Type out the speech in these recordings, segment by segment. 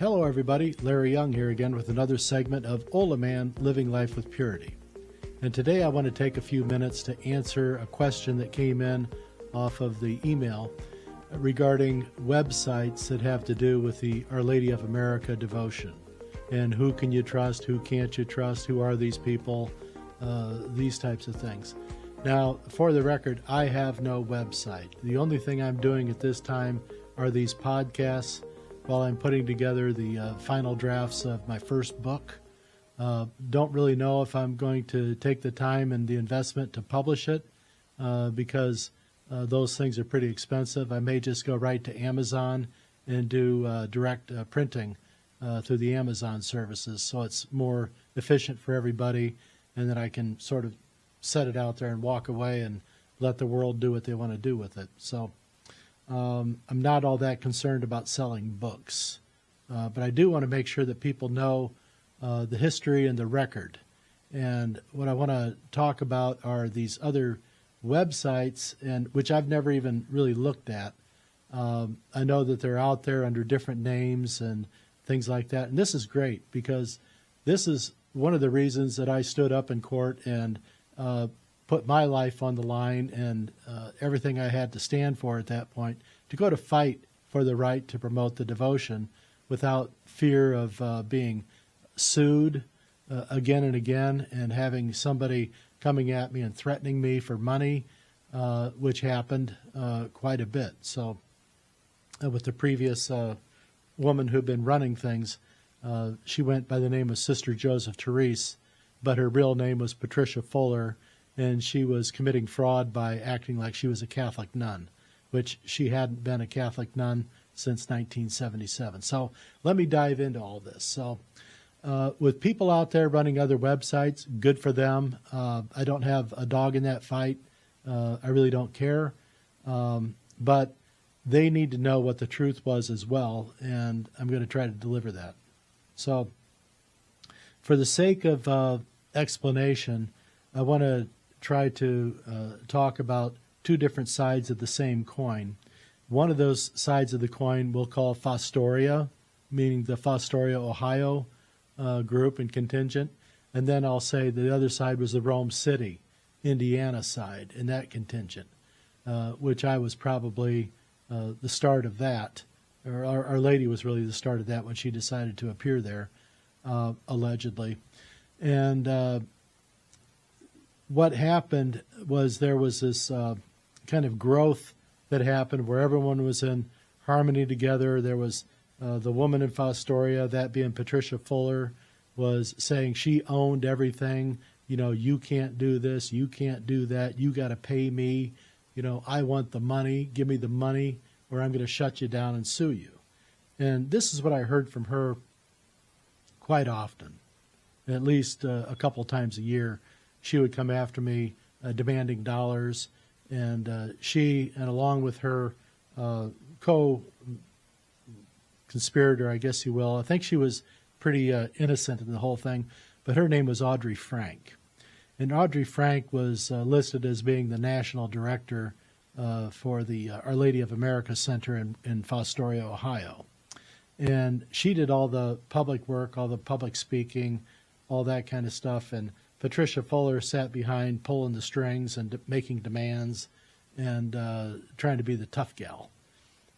Hello everybody, Larry Young here again with another segment of OLA Man Living Life with Purity. And today I want to take a few minutes to answer a question that came in off of the email regarding websites that have to do with the Our Lady of America devotion. And who can you trust, who can't you trust, who are these people, these types of things. Now, for the record, I have no website. The only thing I'm doing at this time are these podcasts while I'm putting together the final drafts of my first book. Don't really know if I'm going to take the time and the investment to publish it because those things are pretty expensive. I may just go right to Amazon and do direct printing through the Amazon services, so it's more efficient for everybody, and then I can sort of set it out there and walk away and let the world do what they want to do with it. So I'm not all that concerned about selling books, but I do want to make sure that people know the history and the record. And what I want to talk about are these other websites, and which I've never even really looked at. I know that they're out there under different names and things like that. And this is great because this is one of the reasons that I stood up in court and put my life on the line and everything I had to stand for at that point, to go to fight for the right to promote the devotion without fear of being sued again and again, and having somebody coming at me and threatening me for money, which happened quite a bit. So with the previous woman who'd been running things, she went by the name of Sister Joseph Therese, but her real name was Patricia Fuller, and she was committing fraud by acting like she was a Catholic nun, which she hadn't been a Catholic nun since 1977. So let me dive into all this. So with people out there running other websites, good for them. I don't have a dog in that fight. I really don't care. But they need to know what the truth was as well, and I'm going to try to deliver that. So for the sake of explanation, I want to try to talk about two different sides of the same coin. One of those sides of the coin we'll call Fostoria, meaning the Fostoria, Ohio group and contingent. And then I'll say the other side was the Rome City, Indiana side, and that contingent, which I was probably the start of that. Or Our Lady was really the start of that when she decided to appear there, allegedly. And what happened was there was this kind of growth that happened where everyone was in harmony together. There was the woman in Fostoria, that being Patricia Fuller, was saying she owned everything. You know, you can't do this, you can't do that, you got to pay me. You know, I want the money, give me the money, or I'm going to shut you down and sue you. And this is what I heard from her quite often, at least a couple times a year. She would come after me demanding dollars, and she, and along with her co-conspirator, I guess you will, I think she was pretty innocent in the whole thing, but her name was Audrey Frank. And Audrey Frank was listed as being the national director for the Our Lady of America Center in Fostoria, Ohio. And she did all the public work, all the public speaking, all that kind of stuff, and Patricia Fuller sat behind pulling the strings and making demands and trying to be the tough gal.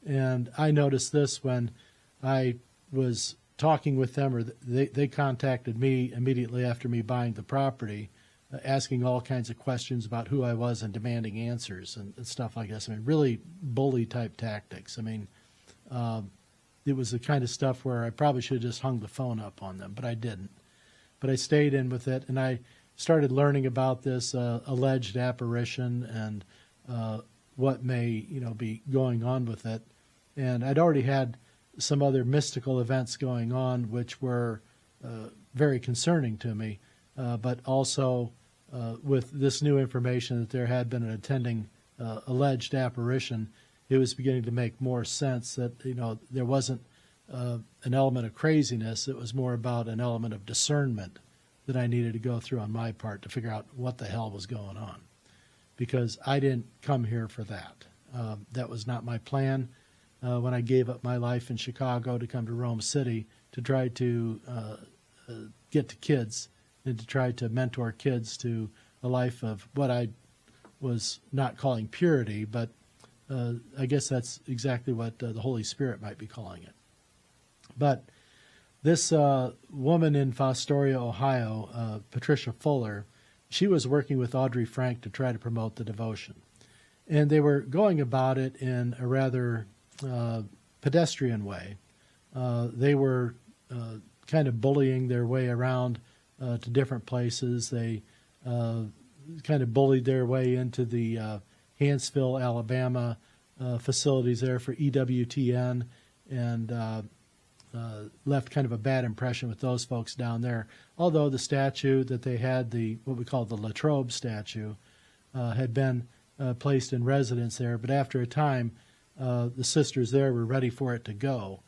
And I noticed this when I was talking with them, or they contacted me immediately after me buying the property, asking all kinds of questions about who I was and demanding answers and stuff like this. I mean, really bully type tactics. I mean, it was the kind of stuff where I probably should have just hung the phone up on them, but I didn't. But I stayed in with it, and I started learning about this alleged apparition and what may, be going on with it. And I'd already had some other mystical events going on, which were very concerning to me. But also with this new information that there had been an attending alleged apparition, it was beginning to make more sense that, there wasn't an element of craziness. It was more about an element of discernment that I needed to go through on my part to figure out what the hell was going on, because I didn't come here for that. That was not my plan. when I gave up my life in Chicago to come to Rome City to try to get to kids and to try to mentor kids to a life of what I was not calling purity, but I guess that's exactly what the Holy Spirit might be calling it. But this woman in Fostoria, Ohio, Patricia Fuller, she was working with Audrey Frank to try to promote the devotion. And they were going about it in a rather pedestrian way. They were kind of bullying their way around to different places. They kind of bullied their way into the Hanceville, Alabama facilities there for EWTN, and left kind of a bad impression with those folks down there. Although the statue that they had, what we call the Latrobe statue, had been placed in residence there, but after a time, the sisters there were ready for it to go,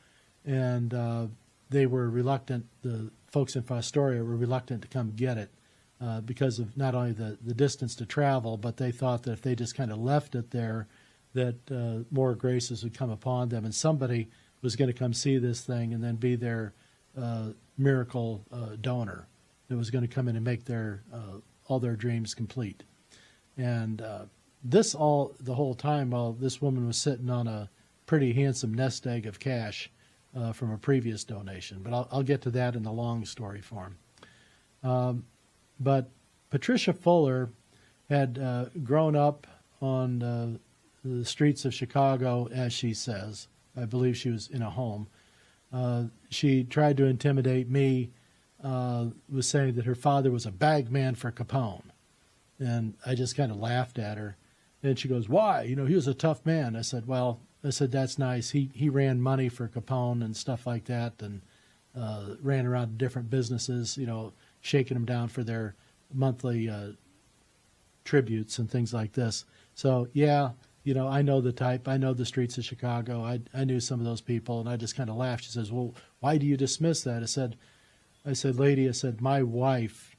and they were reluctant. The folks in Fostoria were reluctant to come get it because of not only the distance to travel, but they thought that if they just kind of left it there, that more graces would come upon them, and somebody was going to come see this thing and then be their miracle donor that was going to come in and make all their dreams complete. And the whole time while this woman was sitting on a pretty handsome nest egg of cash from a previous donation. But I'll get to that in the long story form. But Patricia Fuller had grown up on the streets of Chicago, as she says. I believe she was in a home. She tried to intimidate me, was saying that her father was a bagman for Capone. And I just kind of laughed at her. And she goes, "Why? He was a tough man." I said, that's nice. He ran money for Capone and stuff like that, and ran around different businesses, shaking them down for their monthly tributes and things like this. So, yeah, I know the type. I know the streets of Chicago. I knew some of those people, and I just kind of laughed. She says, "Well, why do you dismiss that?" I said, "Lady, my wife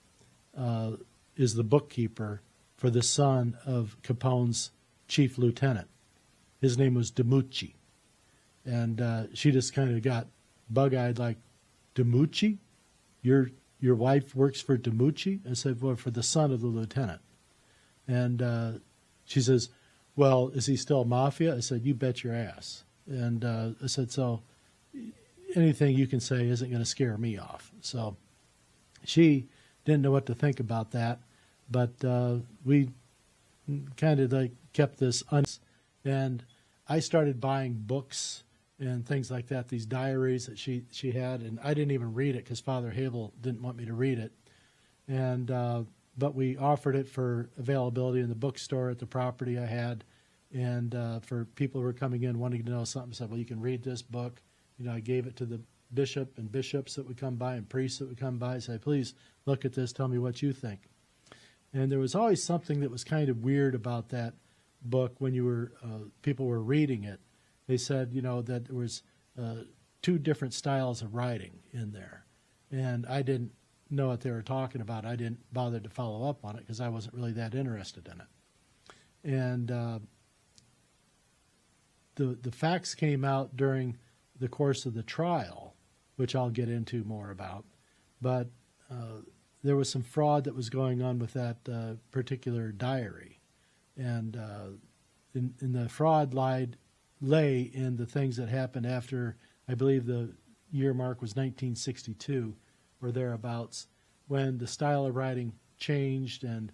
is the bookkeeper for the son of Capone's chief lieutenant. His name was DiMucci." And she just kind of got bug-eyed, like, "DiMucci? Your wife works for DiMucci?" I said, "Well, for the son of the lieutenant." And she says, "Well, is he still mafia?" I said, "You bet your ass." And I said, "So anything you can say isn't going to scare me off." So she didn't know what to think about that, but we kind of kept this and I started buying books and things like that, these diaries that she had, and I didn't even read it because Father Havel didn't want me to read it. And but we offered it for availability in the bookstore at the property I had, and for people who were coming in wanting to know something, I said, "Well, you can read this book." I gave it to the bishop and bishops that would come by and priests that would come by and say, "Please look at this, tell me what you think." And there was always something that was kind of weird about that book when people were reading it. They said, that there was 2 different styles of writing in there. And I didn't know what they were talking about. I didn't bother to follow up on it because I wasn't really that interested in it. And the facts came out during the course of the trial, which I'll get into more about. But there was some fraud that was going on with that particular diary. And in the fraud lay in the things that happened after, I believe the year mark was 1962 or thereabouts, when the style of writing changed and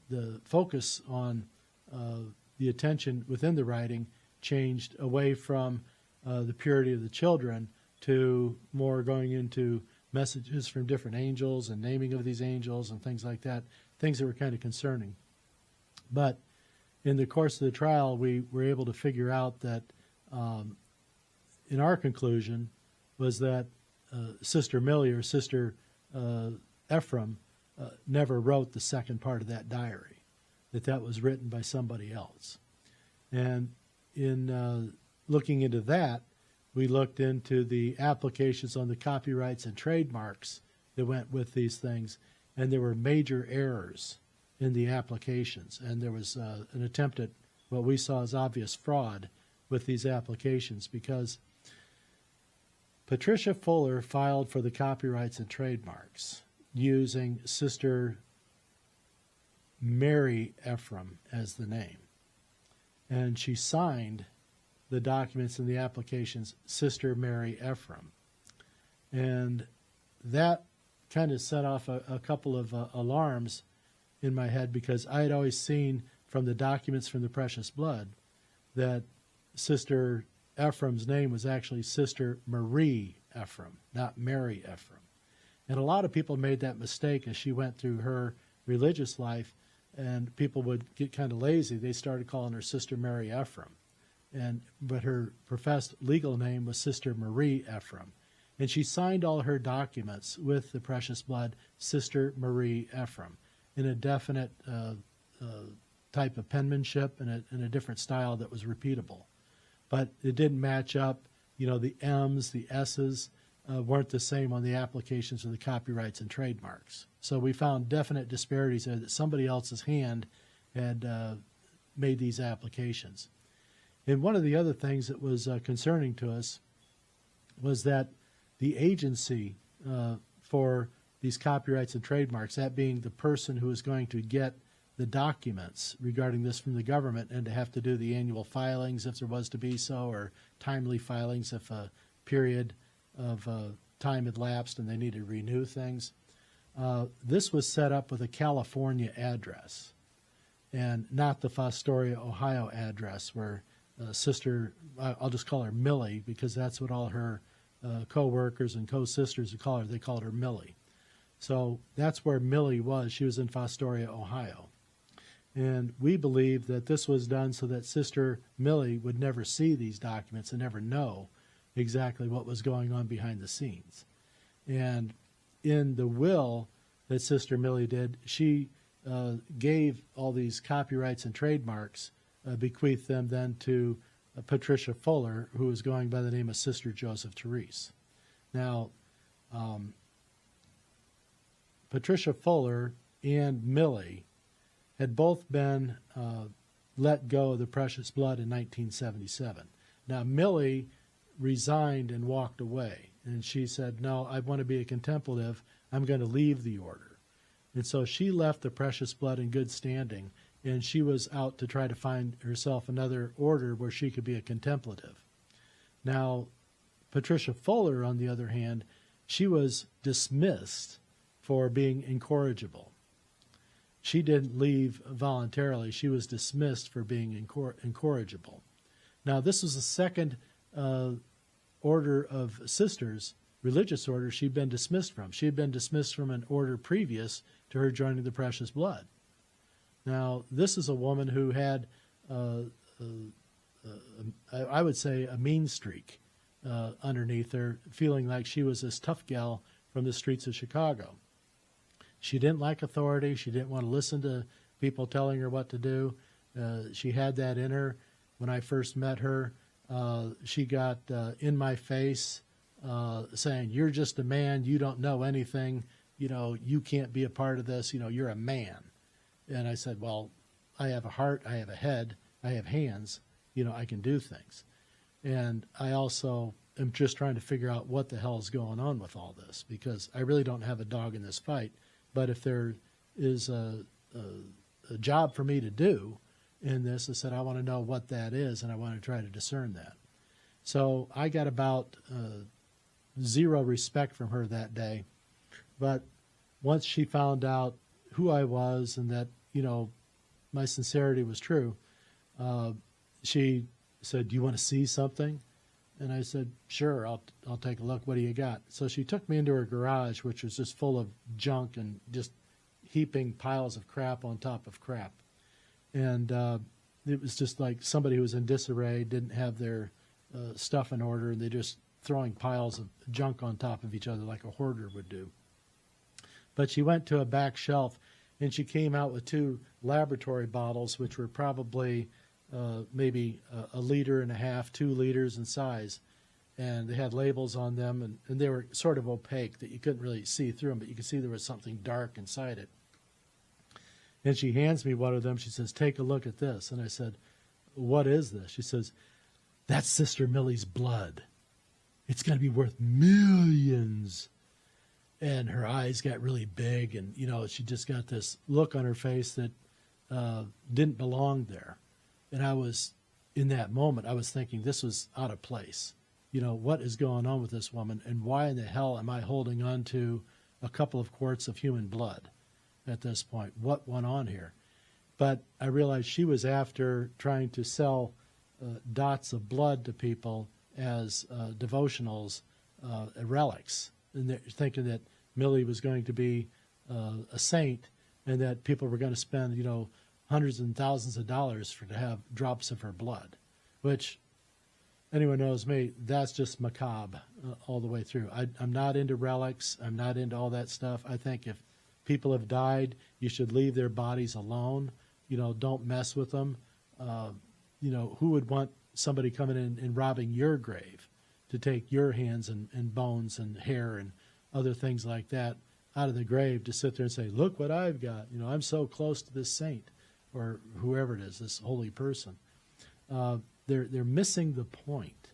the focus on the attention within the writing changed away from the purity of the children to more going into messages from different angels and naming of these angels and things like that, things that were kind of concerning. But in the course of the trial, we were able to figure out that in our conclusion was that Sister Millie or Sister Ephraim never wrote the second part of that diary, that was written by somebody else. And in looking into that, we looked into the applications on the copyrights and trademarks that went with these things, and there were major errors in the applications, and there was an attempt at what we saw as obvious fraud with these applications, because Patricia Fuller filed for the copyrights and trademarks using Sister Mary Ephraim as the name. And she signed the documents and the applications Sister Mary Ephraim. And that kind of set off a couple of alarms in my head, because I had always seen from the documents from the Precious Blood that Sister Ephraim's name was actually Sister Marie Ephraim, not Mary Ephraim. And a lot of people made that mistake as she went through her religious life, and people would get kind of lazy. They started calling her Sister Mary Ephraim. But her professed legal name was Sister Marie Ephraim. And she signed all her documents with the Precious Blood, Sister Marie Ephraim, in a definite type of penmanship and a different style that was repeatable. But it didn't match up. You know, the M's, the S's weren't the same on the applications of the copyrights and trademarks. So we found definite disparities there, that somebody else's hand had made these applications. And one of the other things that was concerning to us was that the agency for these copyrights and trademarks, that being the person who is going to get the documents regarding this from the government and to have to do the annual filings if there was to be so, or timely filings if a period of time had lapsed and they needed to renew things. This was set up with a California address and not the Fostoria, Ohio address where Sister, I'll just call her Millie, because that's what all her co-workers and co-sisters would call her. They called her Millie. So that's where Millie was. She was in Fostoria, Ohio. And we believe that this was done so that Sister Millie would never see these documents and never know exactly what was going on behind the scenes. And in the will that Sister Millie did, she gave all these copyrights and trademarks, bequeathed them then to Patricia Fuller, who was going by the name of Sister Joseph Therese. Now, Patricia Fuller and Millie had both been let go of the Precious Blood in 1977. Now, Millie resigned and walked away, and she said, no, I want to be a contemplative. I'm going to leave the order. And so she left the Precious Blood in good standing, and she was out to try to find herself another order where she could be a contemplative. Now, Patricia Fuller, on the other hand, she was dismissed for being incorrigible. She didn't leave voluntarily. She was dismissed for being incorrigible. Now, this was the second order of sisters, religious order, she'd been dismissed from. She had been dismissed from an order previous to her joining the Precious Blood. Now, this is a woman who had, I would say, a mean streak underneath her, feeling like she was this tough gal from the streets of Chicago. She didn't like authority. She didn't want to listen to people telling her what to do. She had that in her. When I first met her, she got in my face saying, you're just a man. You don't know anything. You know, you can't be a part of this. You know, you're a man. And I said, well, I have a heart. I have a head. I have hands. You know, I can do things. And I also am just trying to figure out what the hell is going on with all this, because I really don't have a dog in this fight. But if there is a job for me to do in this, I said, I want to know what that is, and I want to try to discern that. So I got about zero respect from her that day. But once she found out who I was and that, you know, my sincerity was true, she said, do you want to see something? And I said, sure, I'll take a look. What do you got? So she took me into her garage, which was just full of junk and just heaping piles of crap on top of crap. And it was just like somebody who was in disarray, didn't have their stuff in order, and they're just throwing piles of junk on top of each other like a hoarder would do. But she went to a back shelf, and she came out with 2 laboratory bottles, which were probably maybe a liter and a half, 2 liters in size. And they had labels on them, and they were sort of opaque that you couldn't really see through them, but you could see there was something dark inside it. And she hands me one of them. She says, take a look at this. And I said, what is this? She says, that's Sister Millie's blood. It's going to be worth millions. And her eyes got really big, and, she just got this look on her face that didn't belong there. And in that moment, I was thinking this was out of place. What is going on with this woman, and why in the hell am I holding on to a couple of quarts of human blood at this point? What went on here? But I realized she was after trying to sell dots of blood to people as devotionals, relics. And they're thinking that Millie was going to be a saint, and that people were going to spend, hundreds and thousands of dollars to have drops of her blood, which anyone knows me, that's just macabre all the way through. I'm not into relics. I'm not into all that stuff. I think if people have died, you should leave their bodies alone. Don't mess with them. Who would want somebody coming in and robbing your grave to take your hands and bones and hair and other things like that out of the grave to sit there and say, look what I've got. I'm so close to this saint or whoever it is, this holy person. They're missing the point.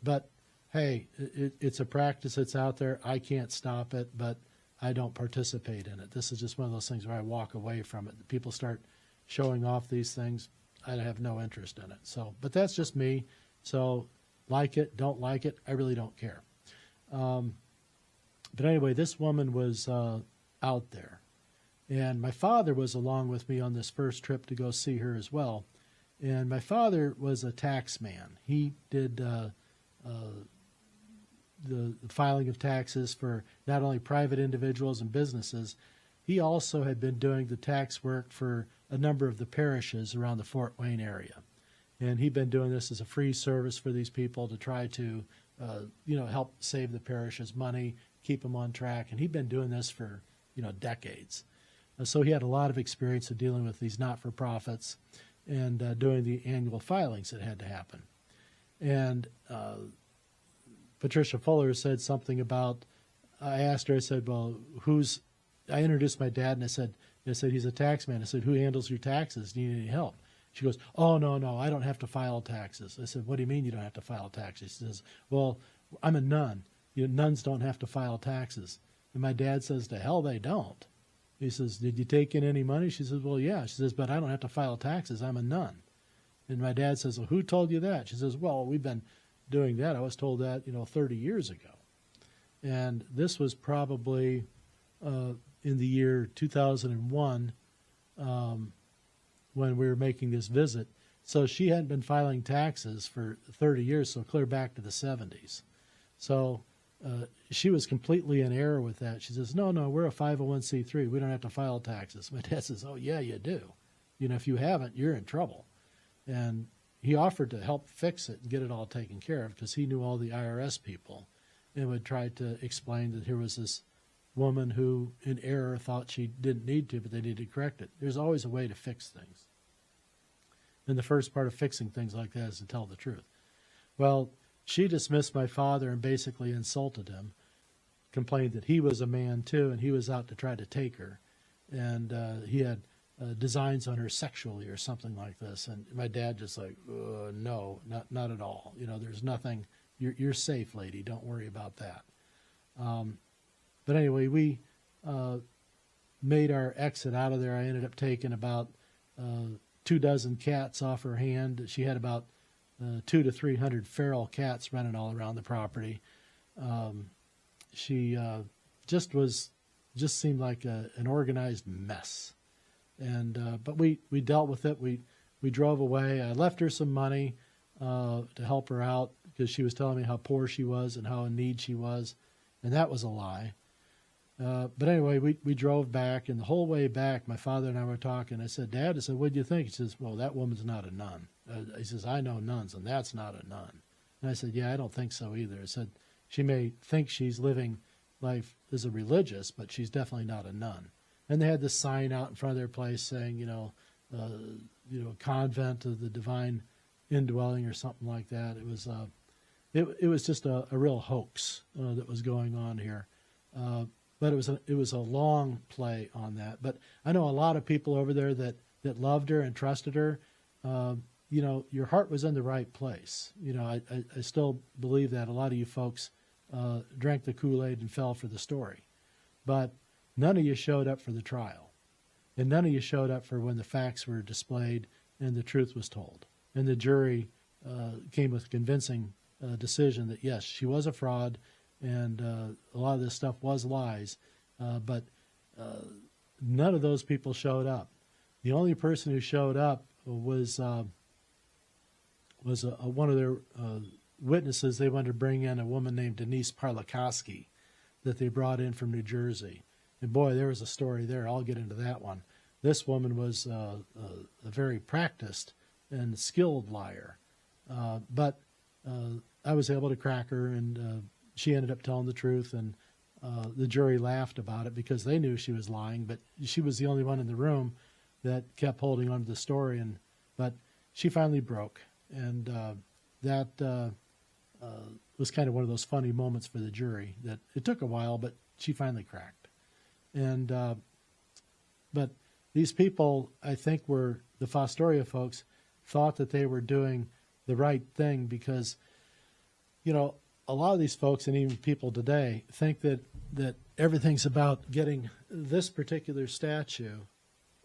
But hey, it's a practice that's out there. I can't stop it, but I don't participate in it. This is just one of those things where I walk away from it. People start showing off these things. I have no interest in it. But that's just me. So like it, don't like it, I really don't care. But anyway, this woman was out there. And my father was along with me on this first trip to go see her as well. And my father was a tax man. He did the filing of taxes for not only private individuals and businesses, he also had been doing the tax work for a number of the parishes around the Fort Wayne area. And he'd been doing this as a free service for these people to try to, help save the parishes money, keep them on track. And he'd been doing this for, decades. So he had a lot of experience of dealing with these not-for-profits and doing the annual filings that had to happen. And Patricia Fuller said something about, I asked her, I said, well, I introduced my dad, and I said, he's a tax man. I said, who handles your taxes? Do you need any help? She goes, oh, no, I don't have to file taxes. I said, what do you mean you don't have to file taxes? She says, well, I'm a nun. Nuns don't have to file taxes. And my dad says, to hell they don't. He says, did you take in any money? She says, well, yeah. She says, but I don't have to file taxes. I'm a nun. And my dad says, well, who told you that? She says, well, we've been doing that. I was told that, 30 years ago. And this was probably in the year 2001 when we were making this visit. So she hadn't been filing taxes for 30 years, so clear back to the 70s. So she was completely in error with that. She says, no, we're a 501c3. We don't have to file taxes. My dad says, oh, yeah, you do. If you haven't, you're in trouble. And he offered to help fix it and get it all taken care of because he knew all the IRS people and would try to explain that here was this woman who, in error, thought she didn't need to, but they needed to correct it. There's always a way to fix things. And the first part of fixing things like that is to tell the truth. Well, she dismissed my father and basically insulted him, complained that he was a man too, and he was out to try to take her. And he had designs on her sexually or something like this. And my dad just like, no, not at all. There's nothing. You're safe, lady. Don't worry about that. But anyway, we made our exit out of there. I ended up taking about 24 cats off her hand. She had about 200 to 300 feral cats running all around the property. She just seemed like an organized mess. And but we dealt with it. We drove away. I left her some money to help her out because she was telling me how poor she was and how in need she was, and that was a lie. But anyway, we drove back, and the whole way back, my father and I were talking. I said, Dad, what do you think? He says, well, that woman's not a nun. He says, I know nuns, and that's not a nun. And I said, yeah, I don't think so either. I said, she may think she's living life as a religious, but she's definitely not a nun. And they had this sign out in front of their place saying, convent of the divine indwelling or something like that. It was just a real hoax that was going on here. But it was a long play on that. But I know a lot of people over there that loved her and trusted her. your heart was in the right place. I still believe that a lot of you folks drank the Kool-Aid and fell for the story. But none of you showed up for the trial. And none of you showed up for when the facts were displayed and the truth was told. And the jury came with a convincing decision that, yes, she was a fraud and a lot of this stuff was lies. But none of those people showed up. The only person who showed up was one of their witnesses. They wanted to bring in a woman named Denise Parlikowski that they brought in from New Jersey. And boy, there was a story there. I'll get into that one. This woman was a very practiced and skilled liar. But I was able to crack her, and she ended up telling the truth, and the jury laughed about it because they knew she was lying, but she was the only one in the room that kept holding on to the story. But she finally broke, and that was kind of one of those funny moments for the jury that it took a while, but she finally cracked. And but these people, I think, the Fostoria folks thought that they were doing the right thing because, a lot of these folks and even people today think that everything's about getting this particular statue,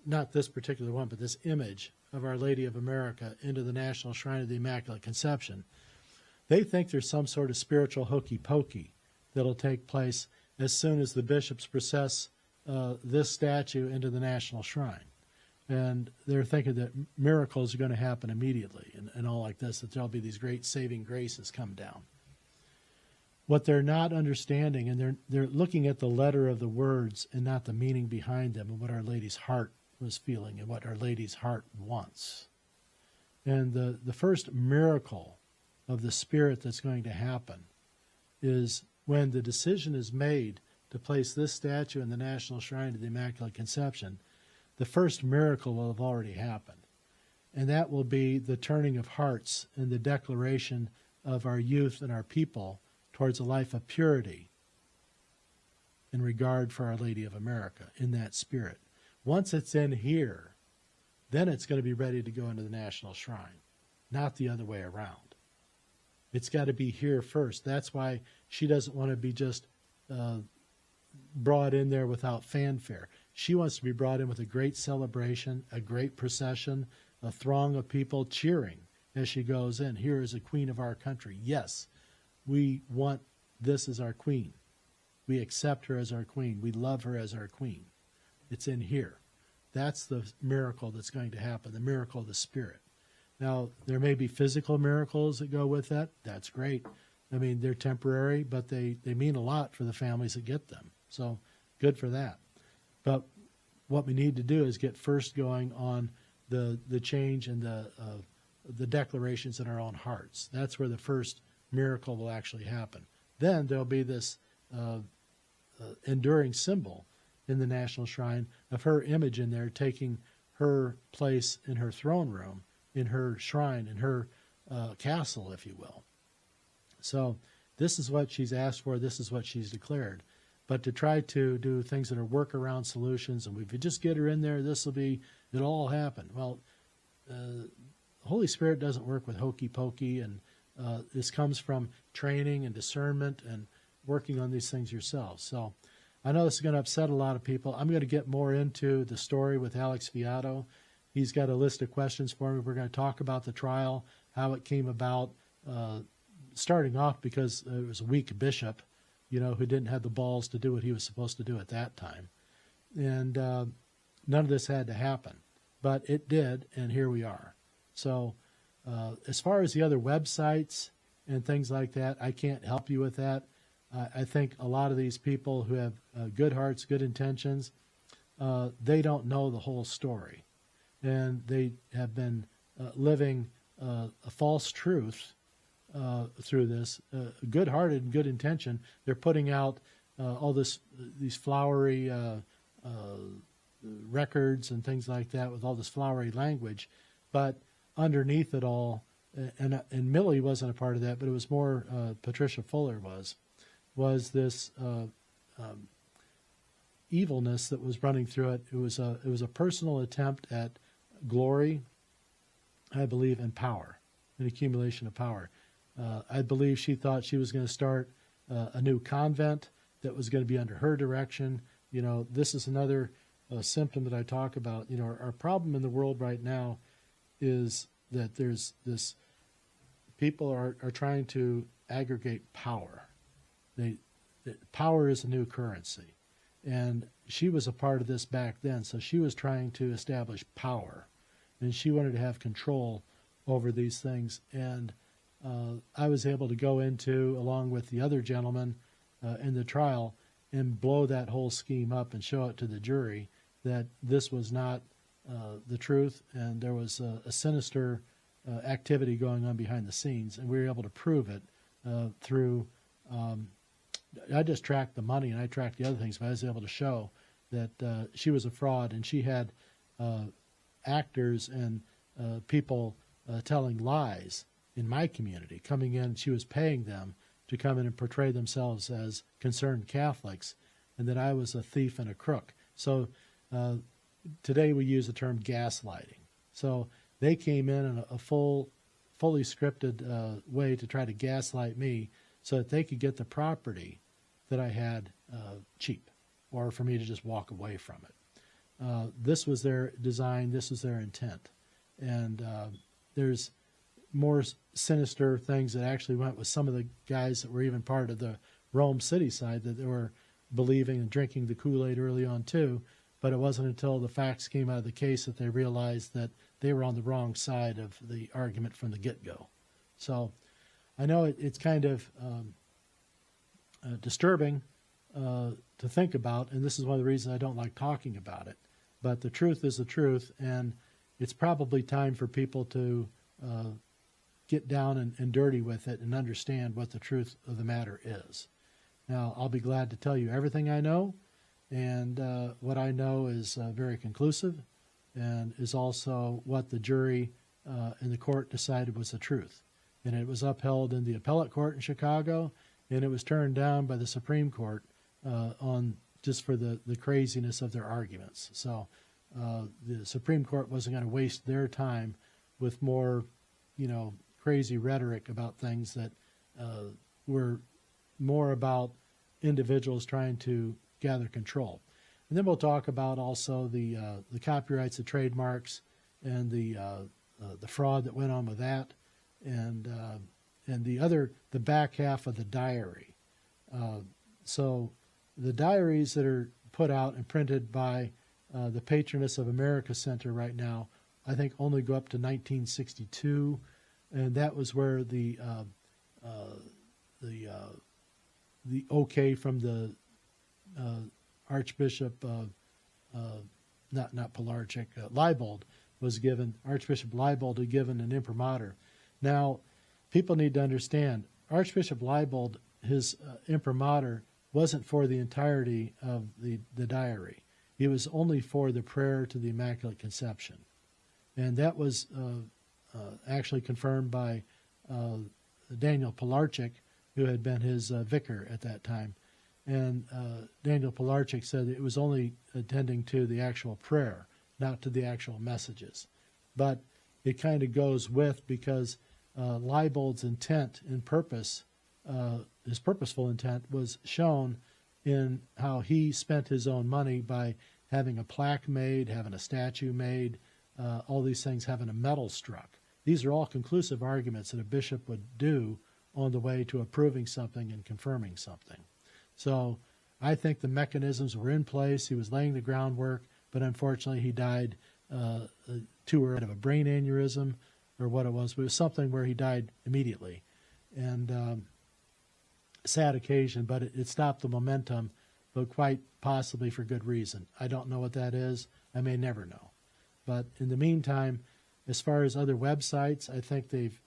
not this particular one, but this image of Our Lady of America into the National Shrine of the Immaculate Conception. They think there's some sort of spiritual hokey pokey that'll take place as soon as the bishops process this statue into the National Shrine. And they're thinking that miracles are going to happen immediately and all like this, that there'll be these great saving graces come down. What they're not understanding, and they're looking at the letter of the words and not the meaning behind them and what Our Lady's heart was feeling and what Our Lady's heart wants. And the first miracle of the Spirit that's going to happen is when the decision is made to place this statue in the National Shrine of the Immaculate Conception. The first miracle will have already happened. And that will be the turning of hearts and the declaration of our youth and our people towards a life of purity in regard for Our Lady of America in that spirit. Once it's in here, then it's going to be ready to go into the National Shrine, not the other way around. It's got to be here first. That's why she doesn't want to be just brought in there without fanfare. She wants to be brought in with a great celebration, a great procession, a throng of people cheering as she goes in. Here is a queen of our country. Yes, we want this as our queen. We accept her as our queen. We love her as our queen. It's in here. That's the miracle that's going to happen, the miracle of the Spirit. Now, there may be physical miracles that go with that. That's great. I mean, they're temporary, but they mean a lot for the families that get them. So good for that. But what we need to do is get first going on the change and the declarations in our own hearts. That's where the first miracle will actually happen. Then there'll be this enduring symbol in the National Shrine of her image in there, taking her place in her throne room, in her shrine, in her castle, if you will. So this is what she's asked for. This is what she's declared. But to try to do things that are workaround solutions, and if we just get her in there, it'll all happen. Well, the Holy Spirit doesn't work with hokey pokey, and this comes from training and discernment and working on these things yourselves. So I know this is going to upset a lot of people. I'm going to get more into the story with Alex Fiato. He's got a list of questions for me. We're going to talk about the trial, how it came about, starting off because it was a weak bishop, who didn't have the balls to do what he was supposed to do at that time. And none of this had to happen. But it did, and here we are. So as far as the other websites and things like that, I can't help you with that. I think a lot of these people who have good hearts, good intentions, they don't know the whole story. And they have been living a false truth through this, good-hearted and good intention. They're putting out all these flowery records and things like that with all this flowery language, but underneath it all, and Millie wasn't a part of that, but it was more Patricia Fuller was this evilness that was running through it. It was a personal attempt at glory I believe, in power, an accumulation of power. I believe she thought she was going to start a new convent that was going to be under her direction. You know, this is another symptom that I talk about. You know, our problem in the world right now is that there's this, people are trying to aggregate power. Power is a new currency. And she was a part of this back then, so she was trying to establish power. And she wanted to have control over these things. And I was able to go into, along with the other gentleman in the trial, and blow that whole scheme up and show it to the jury that this was not the truth, and there was a sinister activity going on behind the scenes. And we were able to prove it through, I just tracked the money and I tracked the other things, but I was able to show that she was a fraud, and she had actors and people telling lies in my community, coming in. She was paying them to come in and portray themselves as concerned Catholics, and that I was a thief and a crook. So today we use the term gaslighting. So they came in a fully scripted way to try to gaslight me so that they could get the property that I had cheap, or for me to just walk away from it. This was their design. This was their intent. And there's more sinister things that actually went with some of the guys that were even part of the Rome City side, that they were believing and drinking the Kool-Aid early on too. But it wasn't until the facts came out of the case that they realized that they were on the wrong side of the argument from the get-go. So I know it's kind of disturbing to think about, and this is one of the reasons I don't like talking about it. But the truth is the truth, and it's probably time for people to get down and dirty with it and understand what the truth of the matter is. Now, I'll be glad to tell you everything I know, and what I know is very conclusive, and is also what the jury in the court decided was the truth. And it was upheld in the appellate court in Chicago, and it was turned down by the Supreme Court on just for the craziness of their arguments. So the Supreme Court wasn't going to waste their time with more, crazy rhetoric about things that were more about individuals trying to gather control. And then we'll talk about also the copyrights, the trademarks, and the fraud that went on with that, and the back half of the diary. So the diaries that are put out and printed by the Patroness of America Center right now, I think only go up to 1962, and that was where the okay from the Archbishop, not Pilarczyk, Leibold was given. Archbishop Leibold had given an imprimatur. Now, people need to understand, Archbishop Leibold, his imprimatur wasn't for the entirety of the diary. It was only for the prayer to the Immaculate Conception. And that was actually confirmed by Daniel Pilarczyk, who had been his vicar at that time. And Daniel Pilarczyk said it was only attending to the actual prayer, not to the actual messages. But it kind of goes with, because Leibold's intent and purpose, his purposeful intent, was shown in how he spent his own money by having a plaque made, having a statue made, all these things, having a medal struck. These are all conclusive arguments that a bishop would do on the way to approving something and confirming something. So I think the mechanisms were in place. He was laying the groundwork, but unfortunately he died too early of a brain aneurysm, or what it was. But it was something where he died immediately. And sad occasion, but it stopped the momentum, but quite possibly for good reason. I don't know what that is. I may never know. But in the meantime, as far as other websites, I think they've,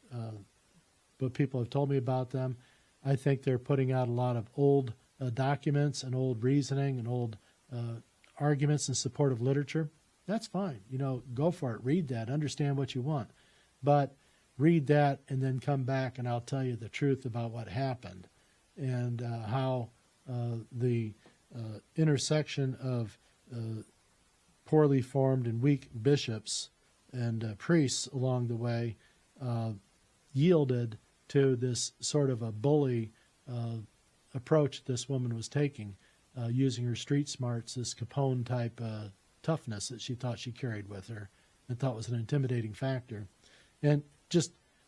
but people have told me about them, I think they're putting out a lot of old documents and old reasoning and old arguments in support of literature. That's fine. Go for it. Read that. Understand what you want. But read that and then come back and I'll tell you the truth about what happened, and how the intersection of poorly formed and weak bishops priests along the way yielded to this sort of a bully approach this woman was taking, using her street smarts, this Capone type toughness that she thought she carried with her and thought was an intimidating factor. And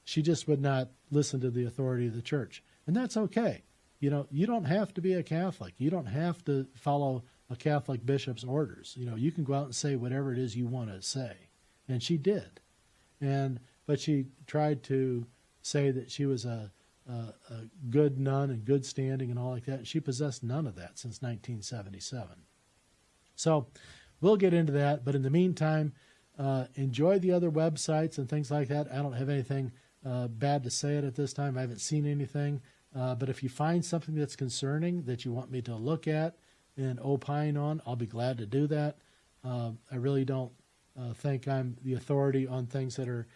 she just would not listen to the authority of the church. And that's okay. You don't have to be a Catholic. You don't have to follow a Catholic bishop's orders. You can go out and say whatever it is you want to say. And she did. But she tried to say that she was a good nun and good standing and all like that. And she possessed none of that since 1977. So we'll get into that. But in the meantime, enjoy the other websites and things like that. I don't have anything bad to say at this time. I haven't seen anything. But if you find something that's concerning that you want me to look at and opine on, I'll be glad to do that. I really don't think I'm the authority on things that are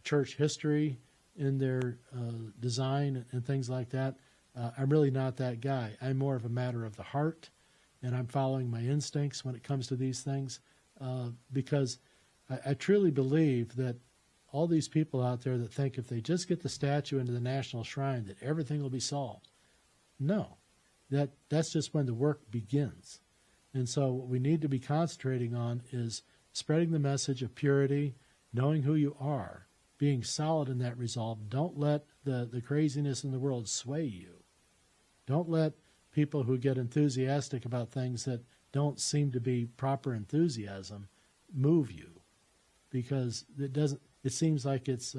church history in their design and things like that. I'm really not that guy. I'm more of a matter of the heart, and I'm following my instincts when it comes to these things because I truly believe that all these people out there that think if they just get the statue into the National Shrine that everything will be solved. No, that's just when the work begins. And so what we need to be concentrating on is spreading the message of purity, knowing who you are, being solid in that resolve. Don't let the craziness in the world sway you. Don't let people who get enthusiastic about things that don't seem to be proper enthusiasm move you, because it seems like it's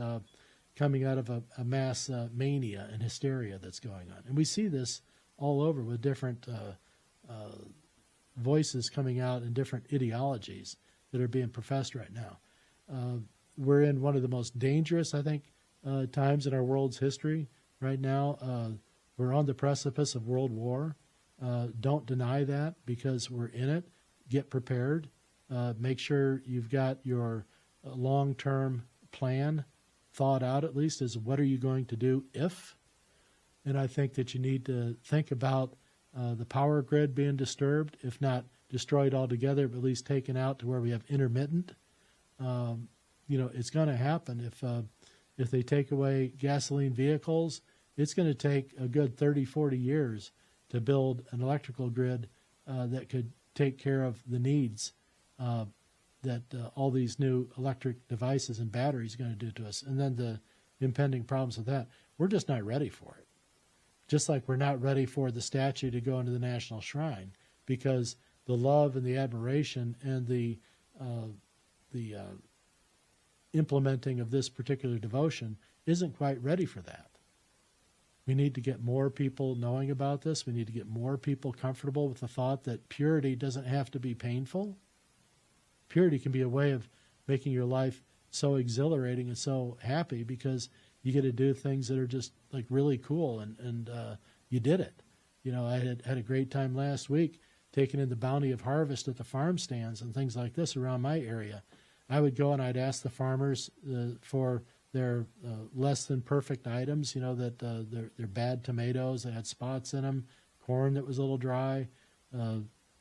coming out of a mass mania and hysteria that's going on. And we see this all over with different voices coming out and different ideologies that are being professed right now. We're in one of the most dangerous, I think, times in our world's history right now. We're on the precipice of world war. Don't deny that because we're in it. Get prepared. Make sure you've got your long-term plan thought out, at least, as what are you going to do if? And I think that you need to think about the power grid being disturbed, if not destroyed altogether, but at least taken out to where we have intermittent. It's going to happen if they take away gasoline vehicles. It's going to take a good 30, 40 years to build an electrical grid that could take care of the needs that all these new electric devices and batteries are going to do to us. And then the impending problems with that. We're just not ready for it. Just like we're not ready for the statue to go into the National Shrine, because the love and the admiration and the implementing of this particular devotion isn't quite ready for that. We need to get more people knowing about this. We need to get more people comfortable with the thought that purity doesn't have to be painful. Purity can be a way of making your life so exhilarating and so happy because you get to do things that are just like really cool and you did it. I had a great time last week taking in the bounty of harvest at the farm stands and things like this around my area. I would go and I'd ask the farmers for their less than perfect items, that they're bad tomatoes that had spots in them, corn that was a little dry,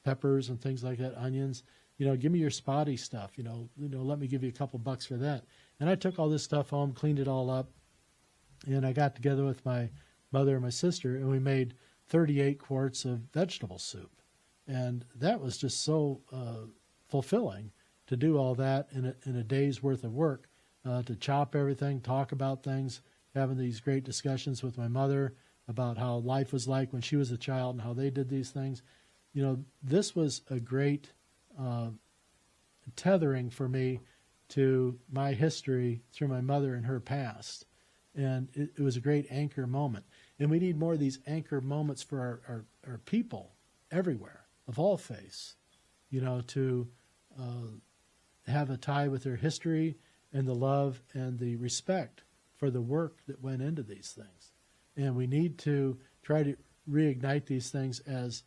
peppers and things like that, onions. Give me your spotty stuff, let me give you a couple bucks for that. And I took all this stuff home, cleaned it all up, and I got together with my mother and my sister, and we made 38 quarts of vegetable soup. And that was just so fulfilling to do all that in a day's worth of work, to chop everything, talk about things, having these great discussions with my mother about how life was like when she was a child and how they did these things. This was a great tethering for me to my history through my mother and her past. And it was a great anchor moment. And we need more of these anchor moments for our people everywhere, of all faiths, to have a tie with their history and the love and the respect for the work that went into these things. And we need to try to reignite these things as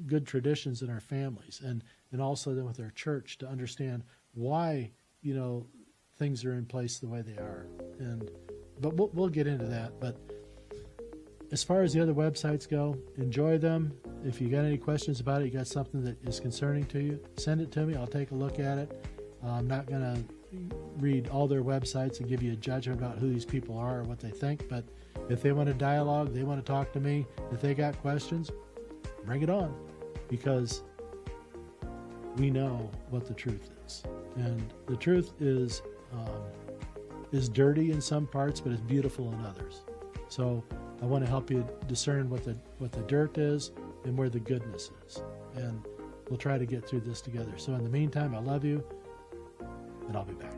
good traditions in our families and also then with our church to understand why, things are in place the way they are. But we'll get into that. But as far as the other websites go, enjoy them. If you got any questions about it, you got something that is concerning to you, send it to me. I'll take a look at it. I'm not going to read all their websites and give you a judgment about who these people are or what they think. But if they want to dialogue, they want to talk to me, if they got questions, bring it on, because we know what the truth is. And the truth is dirty in some parts, but it's beautiful in others. So I want to help you discern what the dirt is and where the goodness is. And we'll try to get through this together. So in the meantime, I love you, and I'll be back.